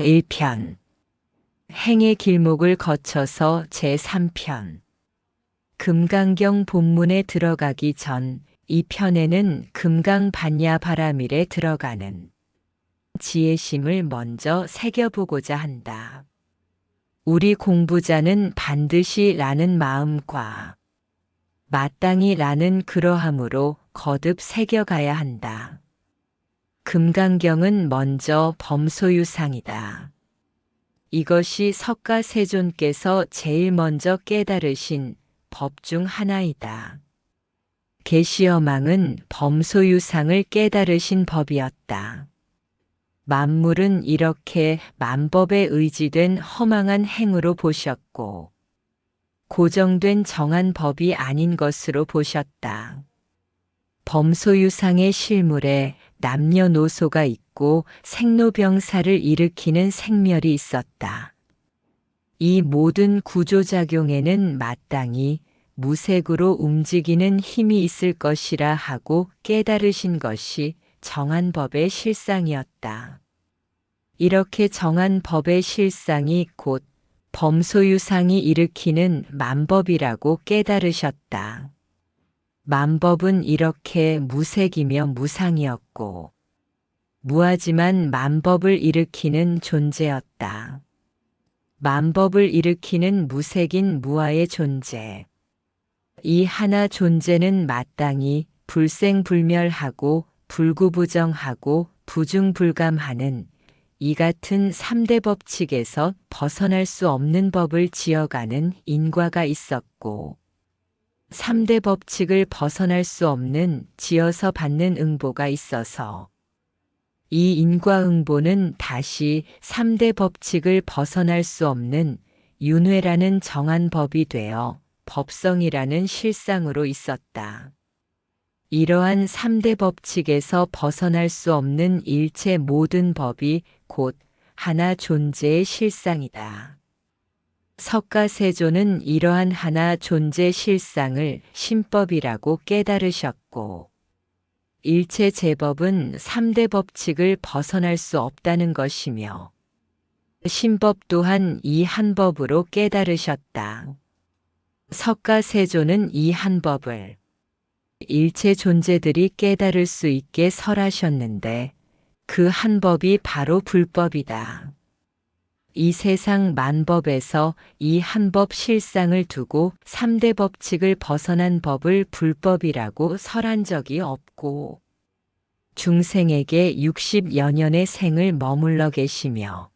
1편 행의 길목을 거쳐서 제3편 금강경 본문에 들어가기 전 이 편에는 금강반야바라밀에 들어가는 지혜심을 먼저 새겨보고자 한다. 우리 공부자는 반드시 라는 마음과 마땅히 라는 그러함으로 거듭 새겨가야 한다. 금강경은 먼저 범소유상이다. 이것이 석가세존께서 제일 먼저 깨달으신 법 중 하나이다. 계시여망은 범소유상을 깨달으신 법이었다. 만물은 이렇게 만법에 의지된 허망한 행으로 보셨고 고정된 정한 법이 아닌 것으로 보셨다. 범소유상의 실물에 남녀노소가 있고 생로병사를 일으키는 생멸이 있었다. 이 모든 구조작용에는 마땅히 무색으로 움직이는 힘이 있을 것이라 하고 깨달으신 것이 정한 법의 실상이었다. 이렇게 정한 법의 실상이 곧 범소유상이 일으키는 만법이라고 깨달으셨다. 만법은 이렇게 무색이며 무상이었고 무하지만 만법을 일으키는 존재였다. 만법을 일으키는 무색인 무아의 존재. 이 하나 존재는 마땅히 불생불멸하고 불구부정하고 부중불감하는 이 같은 3대 법칙에서 벗어날 수 없는 법을 지어가는 인과가 있었고 3대 법칙을 벗어날 수 없는 지어서 받는 응보가 있어서 이 인과응보는 다시 3대 법칙을 벗어날 수 없는 윤회라는 정한 법이 되어 법성이라는 실상으로 있었다. 이러한 3대 법칙에서 벗어날 수 없는 일체 모든 법이 곧 하나 존재의 실상이다. 석가세존은 이러한 하나 존재 실상을 신법이라고 깨달으셨고 일체 제법은 3대 법칙을 벗어날 수 없다는 것이며 신법 또한 이 한 법으로 깨달으셨다. 석가세존은 이 한 법을 일체 존재들이 깨달을 수 있게 설하셨는데 그 한 법이 바로 불법이다. 이 세상 만법에서 이 한 법 실상을 두고 3대 법칙을 벗어난 법을 불법이라고 설한 적이 없고 중생에게 60여 년의 생을 머물러 계시며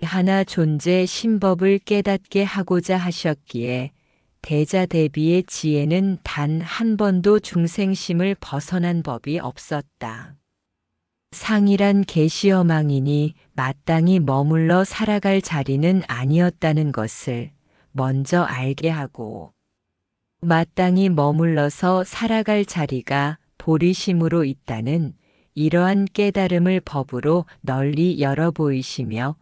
하나 존재 신법을 깨닫게 하고자 하셨기에 대자대비의 지혜는 단 한 번도 중생심을 벗어난 법이 없었다. 상이란 계시여망이니 마땅히 머물러 살아갈 자리는 아니었다는 것을 먼저 알게 하고 마땅히 머물러서 살아갈 자리가 보리심으로 있다는 이러한 깨달음을 법으로 널리 열어 보이시며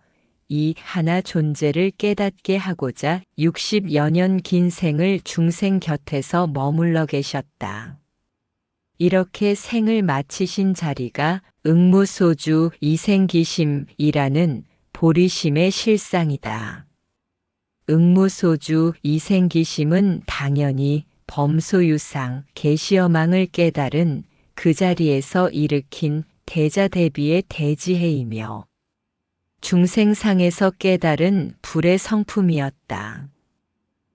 이 하나 존재를 깨닫게 하고자 60여 년 긴 생을 중생 곁에서 머물러 계셨다. 이렇게 생을 마치신 자리가 응무소주 이생기심이라는 보리심의 실상이다. 응무소주 이생기심은 당연히 범소유상 계시여망을 깨달은 그 자리에서 일으킨 대자대비의 대지혜이며 중생상에서 깨달은 불의 성품이었다.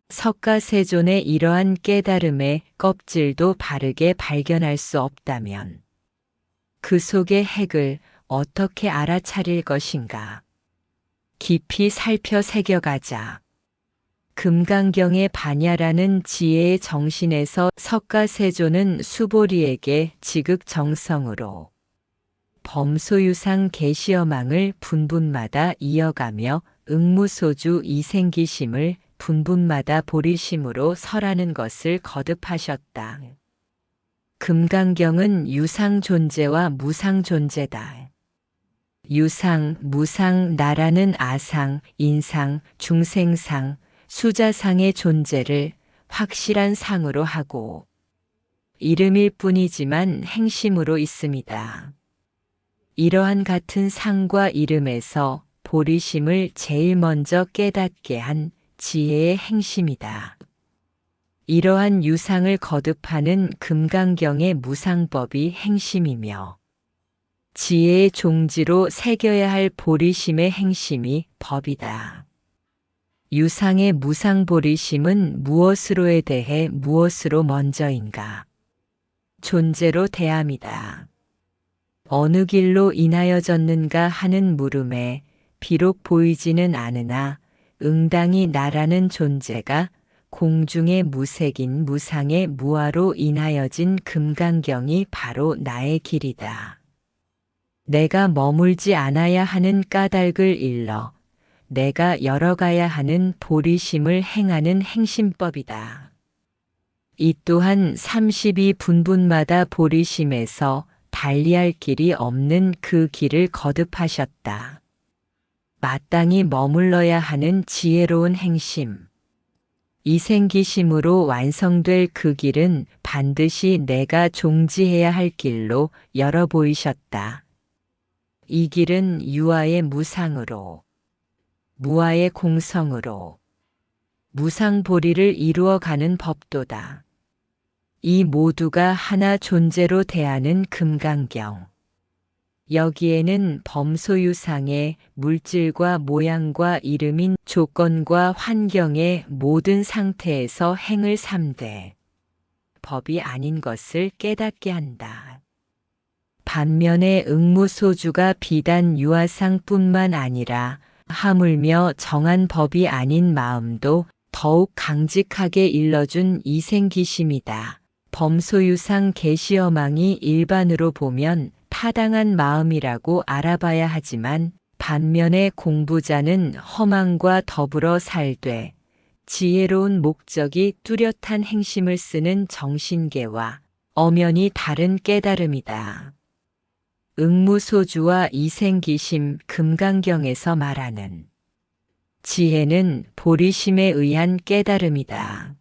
석가세존의 이러한 깨달음의 껍질도 바르게 발견할 수 없다면 그 속의 핵을 어떻게 알아차릴 것인가? 깊이 살펴 새겨가자. 금강경의 반야라는 지혜의 정신에서 석가세존은 수보리에게 지극정성으로 범소유상 계시여망을 분분마다 이어가며 응무소주 이생기심을 분분마다 보리심으로 설하는 것을 거듭하셨다. 금강경은 유상존재와 무상존재다. 유상, 무상, 나라는 아상, 인상, 중생상, 수자상의 존재를 확실한 상으로 하고 이름일 뿐이지만 행심으로 있습니다. 이러한 같은 상과 이름에서 보리심을 제일 먼저 깨닫게 한 지혜의 행심이다. 이러한 유상을 거듭하는 금강경의 무상법이 행심이며 지혜의 종지로 새겨야 할 보리심의 행심이 법이다. 유상의 무상보리심은 무엇으로에 대해 무엇으로 먼저인가? 존재로 대함이다. 어느 길로 인하여졌는가 하는 물음에 비록 보이지는 않으나 응당히 나라는 존재가 공중의 무색인 무상의 무아로 인하여진 금강경이 바로 나의 길이다. 내가 머물지 않아야 하는 까닭을 일러 내가 열어가야 하는 보리심을 행하는 행심법이다. 이 또한 32분분마다 보리심에서 달리할 길이 없는 그 길을 거듭하셨다. 마땅히 머물러야 하는 지혜로운 행심. 이생기심으로 완성될 그 길은 반드시 내가 종지해야 할 길로 열어 보이셨다. 이 길은 유아의 무상으로, 무아의 공성으로, 무상보리를 이루어가는 법도다. 이 모두가 하나 존재로 대하는 금강경. 여기에는 범소유상의 물질과 모양과 이름인 조건과 환경의 모든 상태에서 행을 삼되 법이 아닌 것을 깨닫게 한다. 반면에 응무소주가 비단 유아상뿐만 아니라 하물며 정한 법이 아닌 마음도 더욱 강직하게 일러준 이생기심이다. 범소유상 계시어망이 일반으로 보면 타당한 마음이라고 알아봐야 하지만 반면에 공부자는 허망과 더불어 살되 지혜로운 목적이 뚜렷한 행심을 쓰는 정신계와 엄연히 다른 깨달음이다. 응무소주와 이생기심 금강경에서 말하는 지혜는 보리심에 의한 깨달음이다.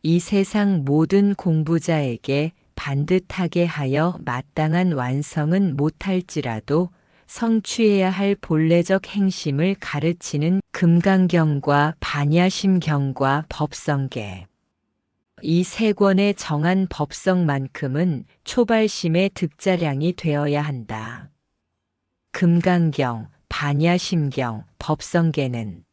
이 세상 모든 공부자에게 반듯하게 하여 마땅한 완성은 못할지라도 성취해야 할 본래적 행심을 가르치는 금강경과 반야심경과 법성계. 이 세 권의 정한 법성만큼은 초발심의 득자량이 되어야 한다. 금강경, 반야심경, 법성계는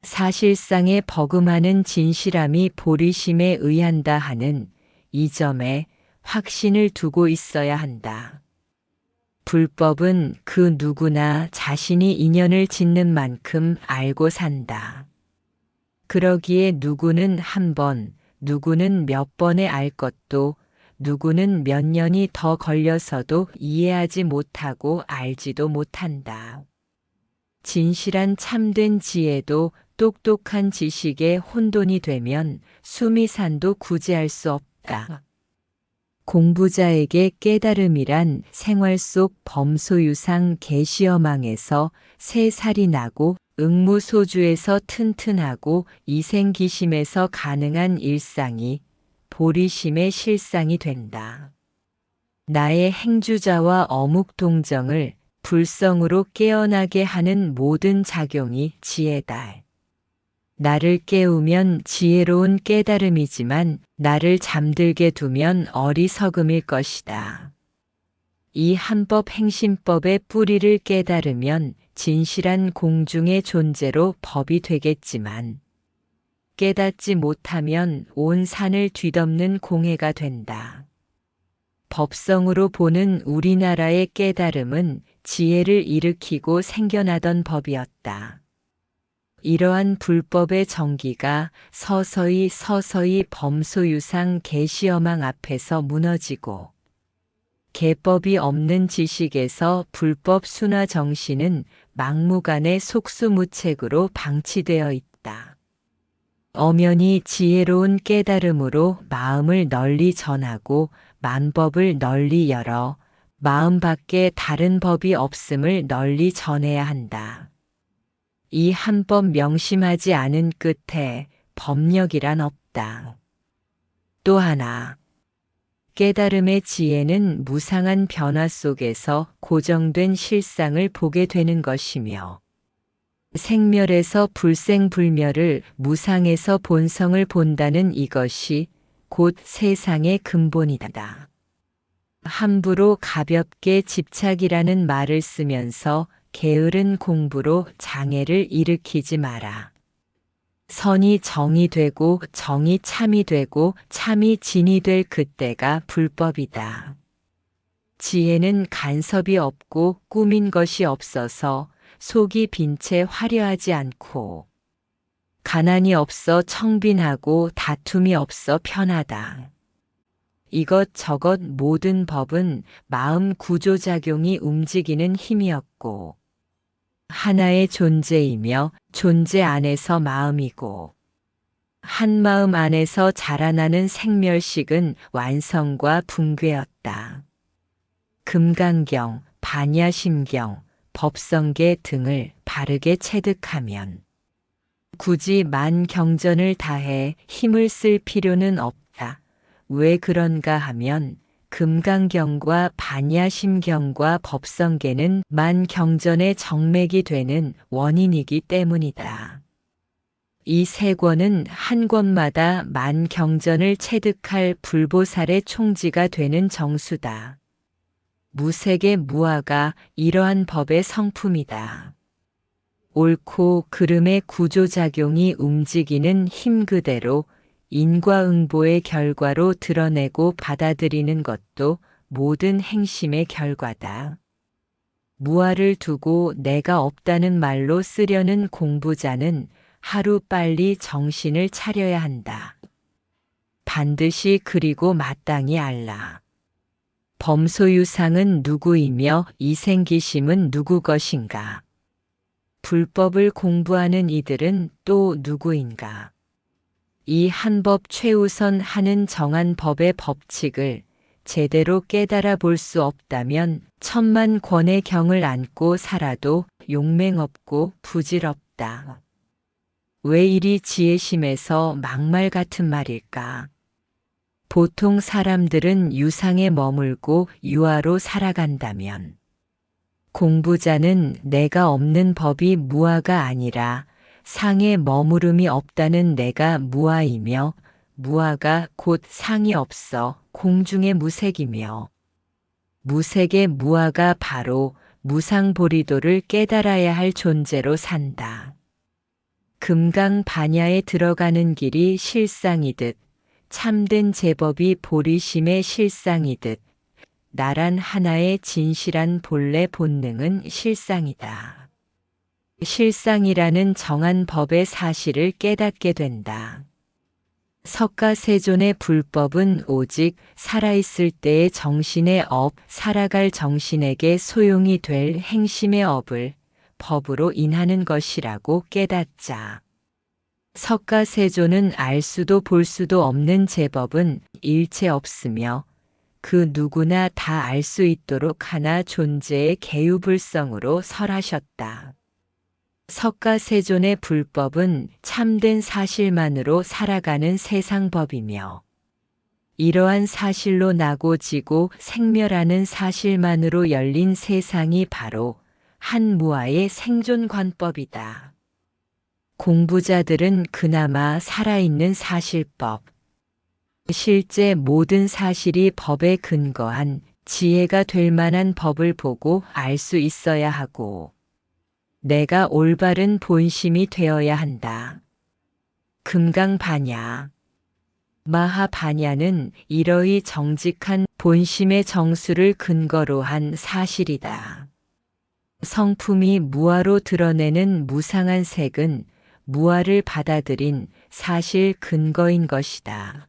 사실상의 버금하는 진실함이 보리심에 의한다 하는 이 점에 확신을 두고 있어야 한다. 불법은 그 누구나 자신이 인연을 짓는 만큼 알고 산다. 그러기에 누구는 한 번, 누구는 몇 번에 알 것도, 누구는 몇 년이 더 걸려서도 이해하지 못하고 알지도 못한다. 진실한 참된 지혜도 똑똑한 지식에 혼돈이 되면 수미산도 구제할 수 없다. 공부자에게 깨달음이란 생활 속 범소유상 계시어망에서 새살이 나고 응무소주에서 튼튼하고 이생기심에서 가능한 일상이 보리심의 실상이 된다. 나의 행주자와 어묵동정을 불성으로 깨어나게 하는 모든 작용이 지혜다. 나를 깨우면 지혜로운 깨달음이지만 나를 잠들게 두면 어리석음일 것이다. 이 한법 행심법의 뿌리를 깨달으면 진실한 공중의 존재로 법이 되겠지만 깨닫지 못하면 온 산을 뒤덮는 공해가 된다. 법성으로 보는 우리나라의 깨달음은 지혜를 일으키고 생겨나던 법이었다. 이러한 불법의 정기가 서서히 범소유상 계시어망 앞에서 무너지고 계법이 없는 지식에서 불법 순화 정신은 막무가내 속수무책으로 방치되어 있다. 엄연히 지혜로운 깨달음으로 마음을 널리 전하고 만법을 널리 열어 마음 밖에 다른 법이 없음을 널리 전해야 한다. 이 한 법 명심하지 않은 끝에 법력이란 없다. 또 하나, 깨달음의 지혜는 무상한 변화 속에서 고정된 실상을 보게 되는 것이며, 생멸에서 불생불멸을, 무상에서 본성을 본다는 이것이 곧 세상의 근본이다. 함부로 가볍게 집착이라는 말을 쓰면서 게으른 공부로 장애를 일으키지 마라. 선이 정이 되고 정이 참이 되고 참이 진이 될 그때가 불법이다. 지혜는 간섭이 없고 꾸민 것이 없어서 속이 빈 채 화려하지 않고, 가난이 없어 청빈하고 다툼이 없어 편하다. 이것저것 모든 법은 마음 구조작용이 움직이는 힘이었고, 하나의 존재이며 존재 안에서 마음이고, 한 마음 안에서 자라나는 생멸식은 완성과 붕괴였다. 금강경, 반야심경, 법성계 등을 바르게 체득하면 굳이 만경전을 다해 힘을 쓸 필요는 없다. 왜 그런가 하면 금강경과 반야심경과 법성계는 만경전의 정맥이 되는 원인이기 때문이다. 이 세 권은 한 권마다 만경전을 체득할 불보살의 총지가 되는 정수다. 무색의 무아가 이러한 법의 성품이다. 옳고 그름의 구조작용이 움직이는 힘 그대로 인과응보의 결과로 드러내고 받아들이는 것도 모든 행심의 결과다. 무아를 두고 내가 없다는 말로 쓰려는 공부자는 하루빨리 정신을 차려야 한다. 반드시 그리고 마땅히 알라. 범소유상은 누구이며 이생기심은 누구 것인가? 불법을 공부하는 이들은 또 누구인가? 이 한 법 최우선 하는 정한 법의 법칙을 제대로 깨달아 볼 수 없다면 천만 권의 경을 안고 살아도 용맹없고 부질없다. 왜 이리 지혜심에서 막말 같은 말일까? 보통 사람들은 유상에 머물고 유아로 살아간다면, 공부자는 내가 없는 법이 무아가 아니라 상에 머무름이 없다는 내가 무아이며, 무아가 곧 상이 없어 공중의 무색이며, 무색의 무아가 바로 무상보리도를 깨달아야 할 존재로 산다. 금강 반야에 들어가는 길이 실상이듯 참된 제법이 보리심의 실상이듯 나란 하나의 진실한 본래 본능은 실상이다. 실상이라는 정한 법의 사실을 깨닫게 된다. 석가세존의 불법은 오직 살아있을 때의 정신의 업, 살아갈 정신에게 소용이 될 행심의 업을 법으로 인하는 것이라고 깨닫자. 석가세존은 알 수도 볼 수도 없는 제법은 일체 없으며 그 누구나 다 알 수 있도록 하나 존재의 개유불성으로 설하셨다. 석가세존의 불법은 참된 사실만으로 살아가는 세상법이며 이러한 사실로 나고 지고 생멸하는 사실만으로 열린 세상이 바로 한 무아의 생존관법이다. 공부자들은 그나마 살아있는 사실법, 실제 모든 사실이 법에 근거한 지혜가 될 만한 법을 보고 알 수 있어야 하고, 내가 올바른 본심이 되어야 한다. 금강반야, 마하반야는 이러히 정직한 본심의 정수를 근거로 한 사실이다. 성품이 무아로 드러내는 무상한 색은 무아를 받아들인 사실 근거인 것이다.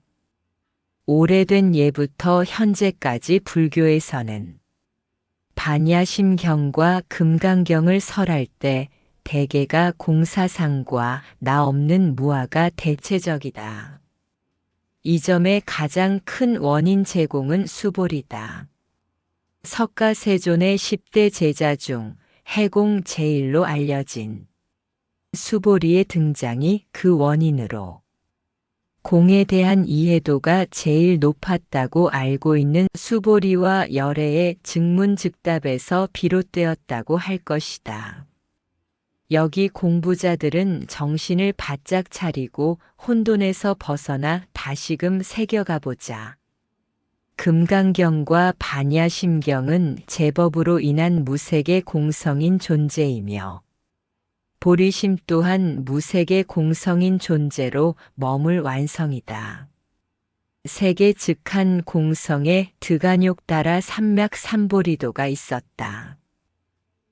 오래된 예부터 현재까지 불교에서는 반야심경과 금강경을 설할 때 대개가 공사상과 나 없는 무아가 대체적이다. 이 점의 가장 큰 원인 제공은 수보리다. 석가세존의 10대 제자 중 해공 제1로 알려진 수보리의 등장이 그 원인으로 공에 대한 이해도가 제일 높았다고 알고 있는 수보리와 열애의 즉문즉답에서 비롯되었다고 할 것이다. 여기 공부자들은 정신을 바짝 차리고 혼돈에서 벗어나 다시금 새겨가보자. 금강경과 반야심경은 제법으로 인한 무색의 공성인 존재이며 보리심 또한 무색의 공성인 존재로 머물 완성이다. 색의 즉한 공성에 득안욕 따라 삼맥삼보리도가 있었다.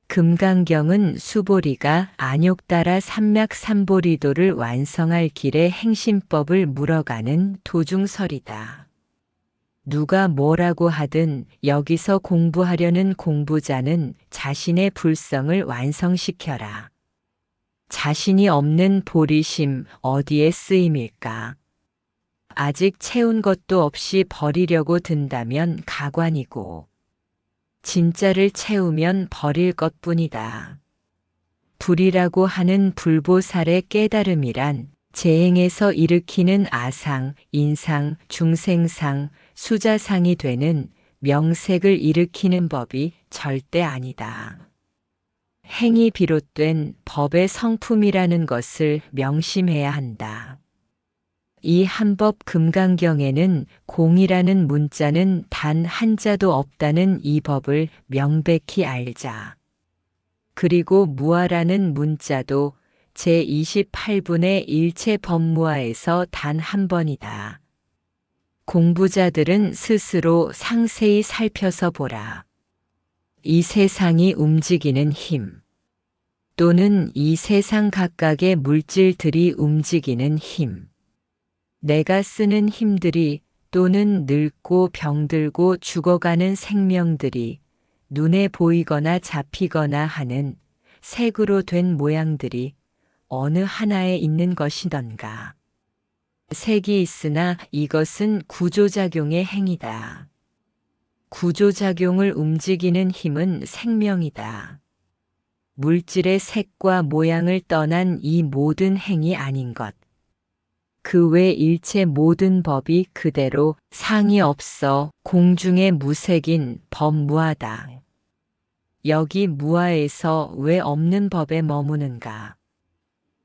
금강경은 수보리가 안욕 따라 삼맥삼보리도를 완성할 길의 행심법을 물어가는 도중설이다. 누가 뭐라고 하든 여기서 공부하려는 공부자는 자신의 불성을 완성시켜라. 자신이 없는 보리심 어디에 쓰임일까? 아직 채운 것도 없이 버리려고 든다면 가관이고 진짜를 채우면 버릴 것뿐이다. 불이라고 하는 불보살의 깨달음이란 재행에서 일으키는 아상, 인상, 중생상, 수자상이 되는 명색을 일으키는 법이 절대 아니다. 행이 비롯된 법의 성품이라는 것을 명심해야 한다. 이 한법 금강경에는 공이라는 문자는 단 한자도 없다는 이 법을 명백히 알자. 그리고 무아라는 문자도 제28분의 일체 법무아에서 단 한 번이다. 공부자들은 스스로 상세히 살펴서 보라. 이 세상이 움직이는 힘, 또는 이 세상 각각의 물질들이 움직이는 힘, 내가 쓰는 힘들이 또는 늙고 병들고 죽어가는 생명들이 눈에 보이거나 잡히거나 하는 색으로 된 모양들이 어느 하나에 있는 것이던가. 색이 있으나 이것은 구조작용의 행위다. 구조작용을 움직이는 힘은 생명이다. 물질의 색과 모양을 떠난 이 모든 행이 아닌 것. 그 외 일체 모든 법이 그대로 상이 없어 공중의 무색인 법무하다. 여기 무아에서 왜 없는 법에 머무는가?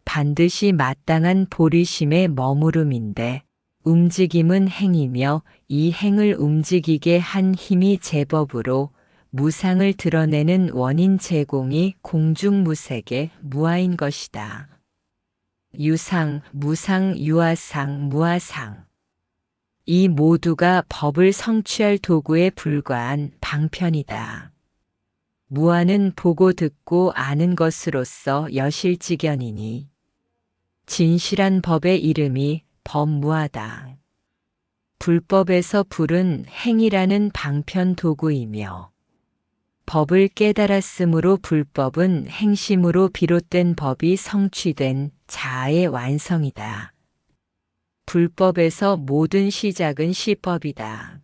반드시 마땅한 보리심의 머무름인데 움직임은 행이며 이 행을 움직이게 한 힘이 제법으로 무상을 드러내는 원인 제공이 공중무색의 무아인 것이다. 유상, 무상, 유아상, 무아상. 이 모두가 법을 성취할 도구에 불과한 방편이다. 무아는 보고 듣고 아는 것으로서 여실지견이니 진실한 법의 이름이 법무아다. 불법에서 불은 행이라는 방편 도구이며 법을 깨달았으므로 불법은 행심으로 비롯된 법이 성취된 자아의 완성이다. 불법에서 모든 시작은 시법이다.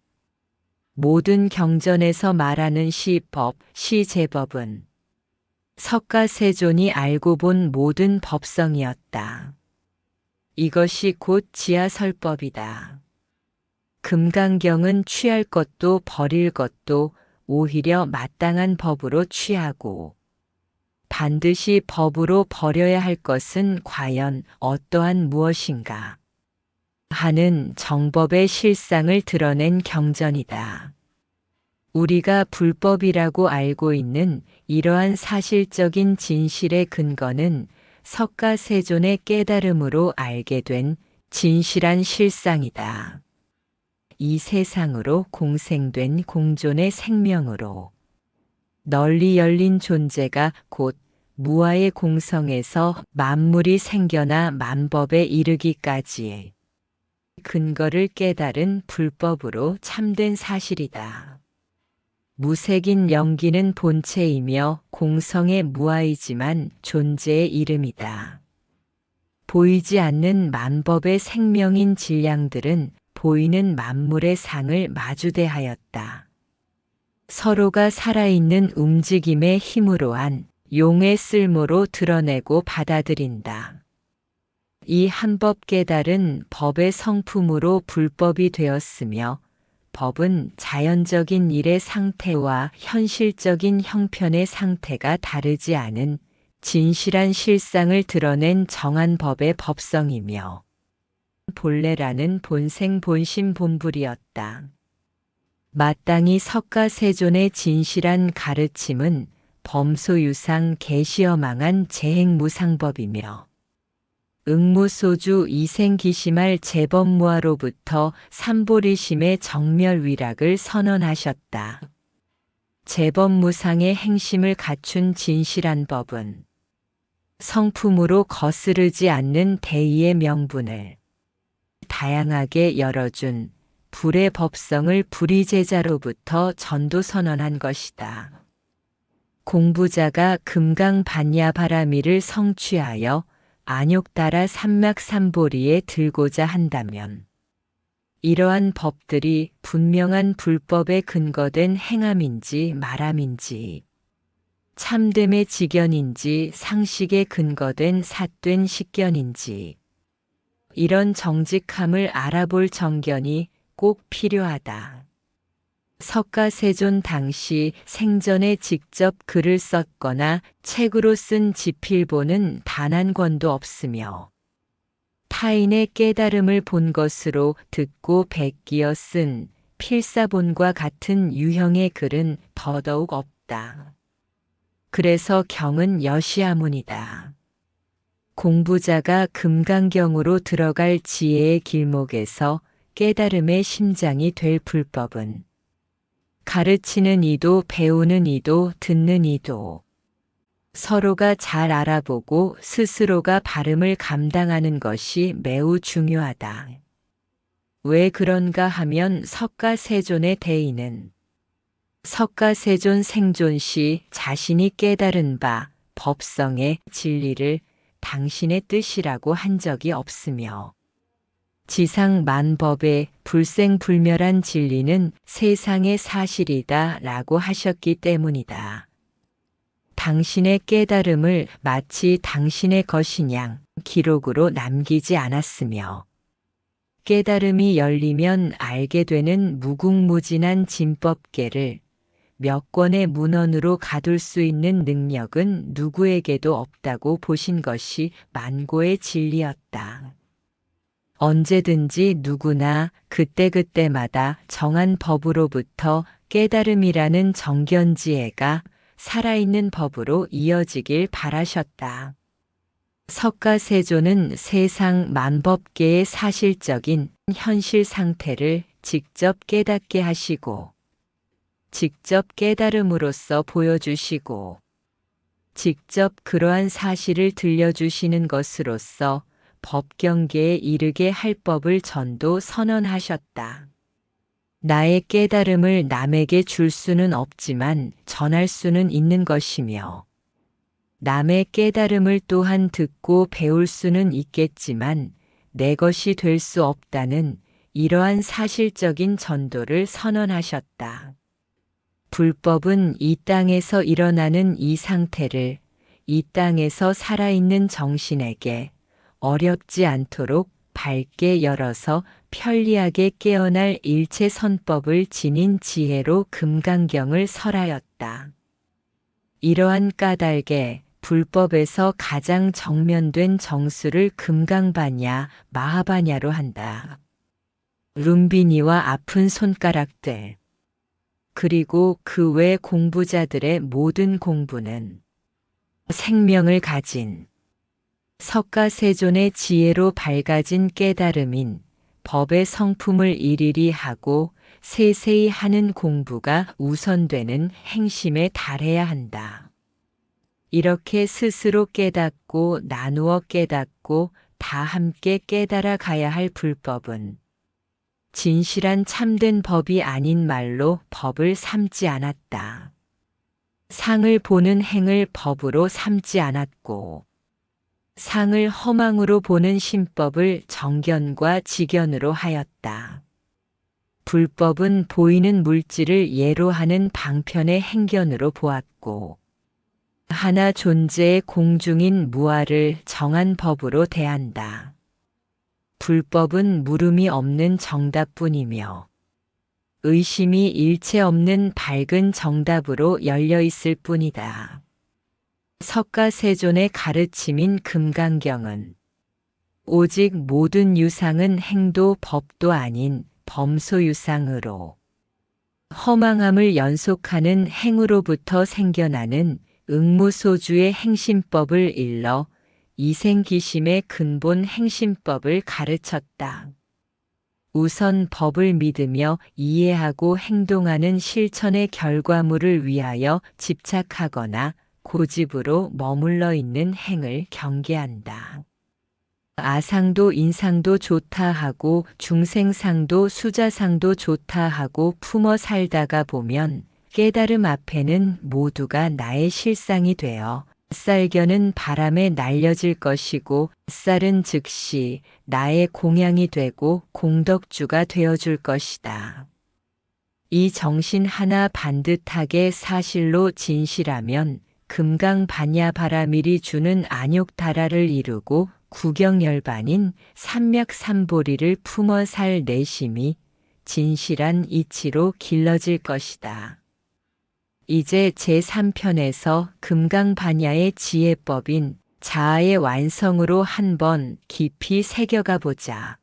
모든 경전에서 말하는 시법, 시제법은 석가세존이 알고 본 모든 법성이었다. 이것이 곧 지하설법이다. 금강경은 취할 것도 버릴 것도 오히려 마땅한 법으로 취하고 반드시 법으로 버려야 할 것은 과연 어떠한 무엇인가 하는 정법의 실상을 드러낸 경전이다. 우리가 불법이라고 알고 있는 이러한 사실적인 진실의 근거는 석가세존의 깨달음으로 알게 된 진실한 실상이다. 이 세상으로 공생된 공존의 생명으로 널리 열린 존재가 곧 무아의 공성에서 만물이 생겨나 만법에 이르기까지의 근거를 깨달은 불법으로 참된 사실이다. 무색인 영기는 본체이며 공성의 무아이지만 존재의 이름이다. 보이지 않는 만법의 생명인 질량들은 보이는 만물의 상을 마주대하였다. 서로가 살아있는 움직임의 힘으로 한 용의 쓸모로 드러내고 받아들인다. 이 한 법 깨달은 법의 성품으로 불법이 되었으며 법은 자연적인 일의 상태와 현실적인 형편의 상태가 다르지 않은 진실한 실상을 드러낸 정한 법의 법성이며 본래라는 본생 본심 본불이었다. 마땅히 석가세존의 진실한 가르침은 범소유상 개시어망한 재행무상법이며 응무소주 이생기심할 재범무아로부터 삼보리심의 정멸위락을 선언하셨다. 재범무상의 행심을 갖춘 진실한 법은 성품으로 거스르지 않는 대의의 명분을 다양하게 열어준 불의 법성을 불의제자로부터 전도 선언한 것이다. 공부자가 금강반야바라미를 성취하여 안욕따라 삼막삼보리에 들고자 한다면 이러한 법들이 분명한 불법에 근거된 행함인지 말함인지 참됨의 직견인지 상식에 근거된 삿된 식견인지 이런 정직함을 알아볼 정견이 꼭 필요하다. 석가세존 당시 생전에 직접 글을 썼거나 책으로 쓴 지필본은 단 한 권도 없으며 타인의 깨달음을 본 것으로 듣고 베끼어 쓴 필사본과 같은 유형의 글은 더더욱 없다. 그래서 경은 여시아문이다. 공부자가 금강경으로 들어갈 지혜의 길목에서 깨달음의 심장이 될 불법은 가르치는 이도 배우는 이도 듣는 이도 서로가 잘 알아보고 스스로가 발음을 감당하는 것이 매우 중요하다. 왜 그런가 하면 석가세존의 대의는 석가세존 생존 시 자신이 깨달은 바 법성의 진리를 당신의 뜻이라고 한 적이 없으며 지상 만법의 불생불멸한 진리는 세상의 사실이다 라고 하셨기 때문이다. 당신의 깨달음을 마치 당신의 것이냥 기록으로 남기지 않았으며 깨달음이 열리면 알게 되는 무궁무진한 진법계를 몇 권의 문헌으로 가둘 수 있는 능력은 누구에게도 없다고 보신 것이 만고의 진리였다. 언제든지 누구나 그때그때마다 정한 법으로부터 깨달음이라는 정견지혜가 살아있는 법으로 이어지길 바라셨다. 석가세존은 세상 만법계의 사실적인 현실 상태를 직접 깨닫게 하시고 직접 깨달음으로써 보여주시고 직접 그러한 사실을 들려주시는 것으로서 법경계에 이르게 할 법을 전도 선언하셨다. 나의 깨달음을 남에게 줄 수는 없지만 전할 수는 있는 것이며 남의 깨달음을 또한 듣고 배울 수는 있겠지만 내 것이 될 수 없다는 이러한 사실적인 전도를 선언하셨다. 불법은 이 땅에서 일어나는 이 상태를 이 땅에서 살아있는 정신에게 어렵지 않도록 밝게 열어서 편리하게 깨어날 일체 선법을 지닌 지혜로 금강경을 설하였다. 이러한 까닭에 불법에서 가장 정면된 정수를 금강반야, 마하반야로 한다. 룸비니와 아픈 손가락들 그리고 그 외 공부자들의 모든 공부는 생명을 가진 석가세존의 지혜로 밝아진 깨달음인 법의 성품을 일일이 하고 세세히 하는 공부가 우선되는 행심에 달해야 한다. 이렇게 스스로 깨닫고 나누어 깨닫고 다 함께 깨달아 가야 할 불법은 진실한 참된 법이 아닌 말로 법을 삼지 않았다. 상을 보는 행을 법으로 삼지 않았고 상을 허망으로 보는 신법을 정견과 지견으로 하였다. 불법은 보이는 물질을 예로 하는 방편의 행견으로 보았고 하나 존재의 공중인 무아를 정한 법으로 대한다. 불법은 물음이 없는 정답뿐이며 의심이 일체 없는 밝은 정답으로 열려 있을 뿐이다. 석가세존의 가르침인 금강경은 오직 모든 유상은 행도 법도 아닌 범소유상으로 허망함을 연속하는 행으로부터 생겨나는 응무소주의 행심법을 일러 이생기심의 근본 행심법을 가르쳤다. 우선 법을 믿으며 이해하고 행동하는 실천의 결과물을 위하여 집착하거나 고집으로 머물러 있는 행을 경계한다. 아상도 인상도 좋다 하고 중생상도 수자상도 좋다 하고 품어 살다가 보면 깨달음 앞에는 모두가 나의 실상이 되어 쌀겨는 바람에 날려질 것이고 쌀은 즉시 나의 공양이 되고 공덕주가 되어줄 것이다. 이 정신 하나 반듯하게 사실로 진실하면 금강반야바라밀이 주는 안욕다라를 이루고 구경열반인 삼맥삼보리를 품어 살 내심이 진실한 이치로 길러질 것이다. 이제 제3편에서 금강반야의 지혜법인 자아의 완성으로 한번 깊이 새겨가 보자.